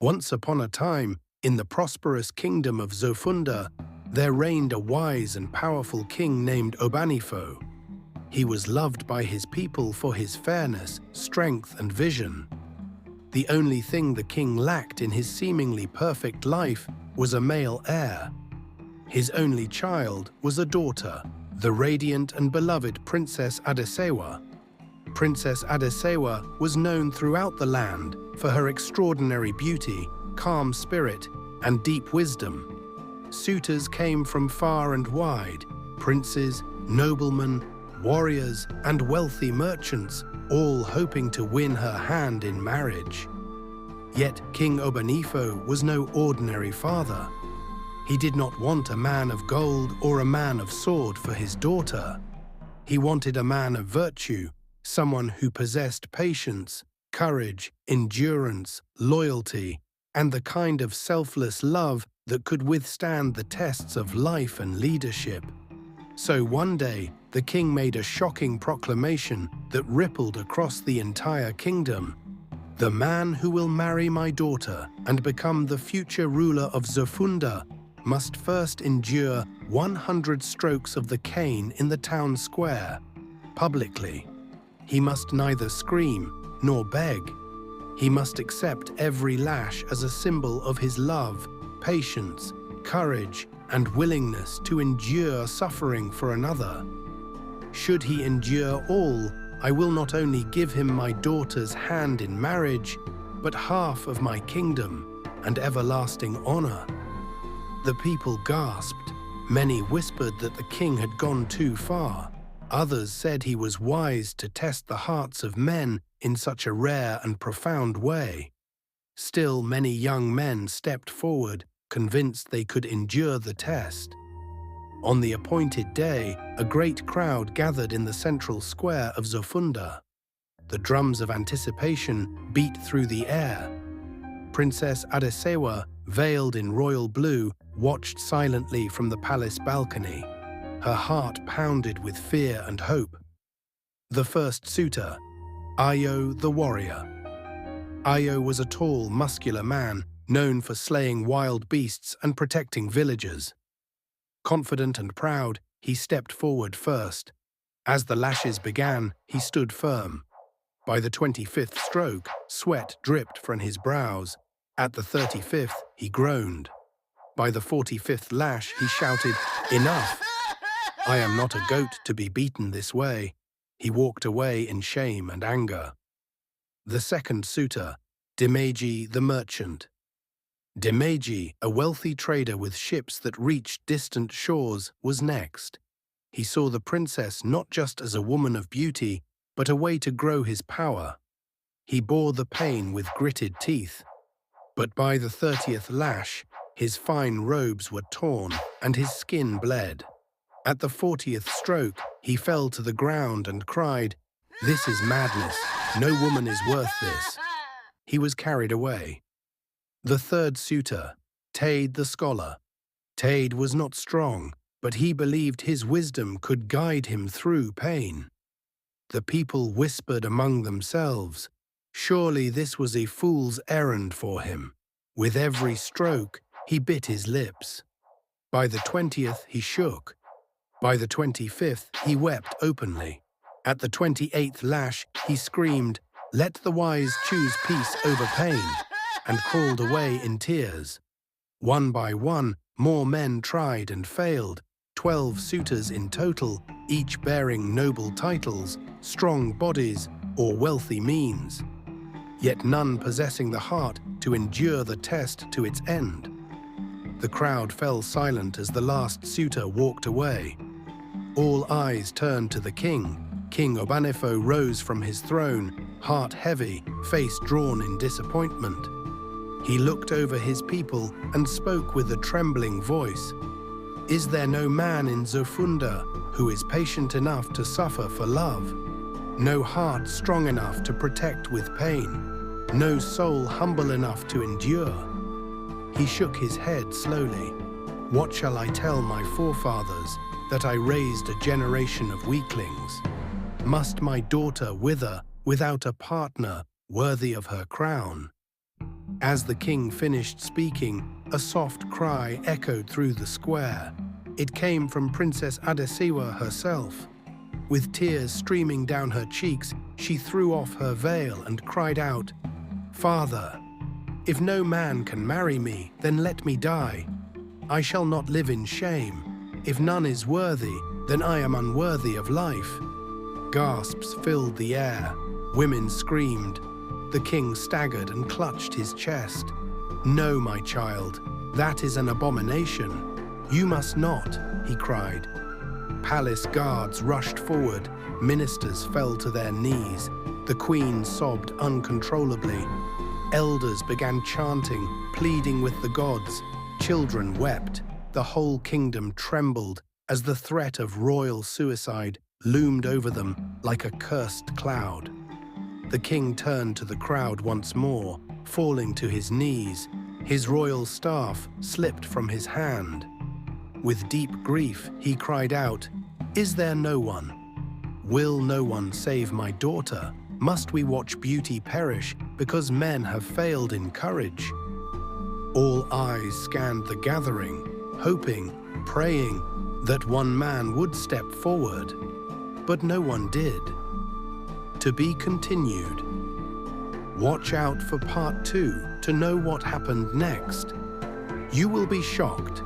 Once upon a time, in the prosperous kingdom of Zofunda, there reigned a wise and powerful king named Obanifo. He was loved by his people for his fairness, strength, and vision. The only thing the king lacked in his seemingly perfect life was a male heir. His only child was a daughter, the radiant and beloved Princess Adesewa. Princess Adesewa was known throughout the land for her extraordinary beauty, calm spirit, and deep wisdom. Suitors came from far and wide, princes, noblemen, warriors, and wealthy merchants, all hoping to win her hand in marriage. Yet King Obanifo was no ordinary father. He did not want a man of gold or a man of sword for his daughter. He wanted a man of virtue, someone who possessed patience, courage, endurance, loyalty, and the kind of selfless love that could withstand the tests of life and leadership. So one day, the king made a shocking proclamation that rippled across the entire kingdom. "The man who will marry my daughter and become the future ruler of Zofunda must first endure 100 strokes of the cane in the town square, publicly. He must neither scream nor beg. He must accept every lash as a symbol of his love, patience, courage, and willingness to endure suffering for another. Should he endure all, I will not only give him my daughter's hand in marriage, but half of my kingdom and everlasting honor." The people gasped. Many whispered that the king had gone too far. Others said he was wise to test the hearts of men in such a rare and profound way. Still, many young men stepped forward, convinced they could endure the test. On the appointed day, a great crowd gathered in the central square of Zofunda. The drums of anticipation beat through the air. Princess Adesewa, veiled in royal blue, watched silently from the palace balcony. Her heart pounded with fear and hope. The first suitor, Ayo the warrior. Ayo was a tall, muscular man, known for slaying wild beasts and protecting villagers. Confident and proud, he stepped forward first. As the lashes began, he stood firm. By the 25th stroke, sweat dripped from his brows. At the 35th, he groaned. By the 45th lash, he shouted, "Enough! I am not a goat to be beaten this way." He walked away in shame and anger. The second suitor, Dimeji the merchant. Dimeji, a wealthy trader with ships that reached distant shores, was next. He saw the princess not just as a woman of beauty, but a way to grow his power. He bore the pain with gritted teeth. But by the 30th lash, his fine robes were torn and his skin bled. At the 40th stroke, he fell to the ground and cried, "This is madness. No woman is worth this." He was carried away. The third suitor, Tade the scholar. Tade was not strong, but he believed his wisdom could guide him through pain. The people whispered among themselves, surely this was a fool's errand for him. With every stroke, he bit his lips. By the 20th, he shook. By the 25th, he wept openly. At the 28th lash, he screamed, "Let the wise choose peace over pain," and crawled away in tears. One by one, more men tried and failed, 12 suitors in total, each bearing noble titles, strong bodies, or wealthy means. Yet none possessing the heart to endure the test to its end. The crowd fell silent as the last suitor walked away. All eyes turned to the king. King Obanifo rose from his throne, heart heavy, face drawn in disappointment. He looked over his people and spoke with a trembling voice. "Is there no man in Zofunda who is patient enough to suffer for love? No heart strong enough to protect with pain? No soul humble enough to endure?" He shook his head slowly. "What shall I tell my forefathers, that I raised a generation of weaklings? Must my daughter wither without a partner worthy of her crown?" As the king finished speaking, a soft cry echoed through the square. It came from Princess Adesiwa herself. With tears streaming down her cheeks, she threw off her veil and cried out, "Father, if no man can marry me, then let me die. I shall not live in shame. If none is worthy, then I am unworthy of life." Gasps filled the air. Women screamed. The king staggered and clutched his chest. "No, my child, that is an abomination. You must not," he cried. Palace guards rushed forward. Ministers fell to their knees. The queen sobbed uncontrollably. Elders began chanting, pleading with the gods. Children wept. The whole kingdom trembled as the threat of royal suicide loomed over them like a cursed cloud. The king turned to the crowd once more, falling to his knees. His royal staff slipped from his hand. With deep grief, he cried out, "Is there no one? Will no one save my daughter? Must we watch beauty perish because men have failed in courage?" All eyes scanned the gathering, hoping, praying that one man would step forward. But no one did. To be continued. Watch out for part 2 to know what happened next. You will be shocked